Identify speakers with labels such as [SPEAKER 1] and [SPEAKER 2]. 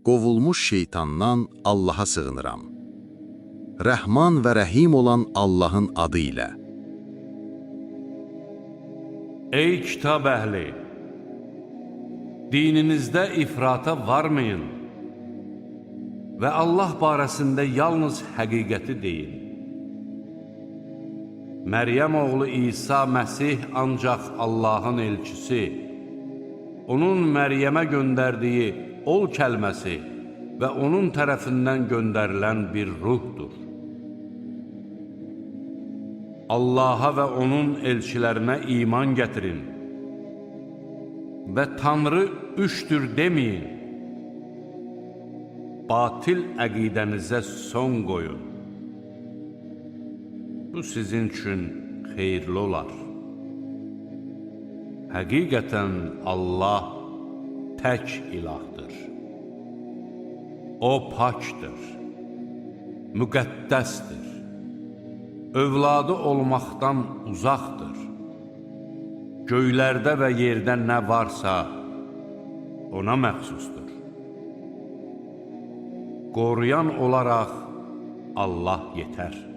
[SPEAKER 1] qovulmuş şeytandan Allaha sığınıram. Rəhman və Rəhim olan Allahın adı ilə.
[SPEAKER 2] Ey kitab əhli! Dininizdə ifrata varmayın və Allah barəsində yalnız həqiqəti deyin. Məryəm oğlu İsa Məsih ancaq Allahın elçisi, onun Məryəmə göndərdiyi ol kəlməsi və onun tərəfindən göndərilən bir ruhdur. Allaha və onun elçilərinə iman gətirin və Tanrı üçdür deməyin. Batil əqidənizə son qoyun. Bu sizin üçün xeyirli olar. Həqiqətən Allah tək ilahdır. O pakdır, müqəddəsdir, övladı olmaqdan uzaqdır. Göylərdə və yerdə nə varsa ona məxsusdur. Qoruyan olaraq Allah yetər.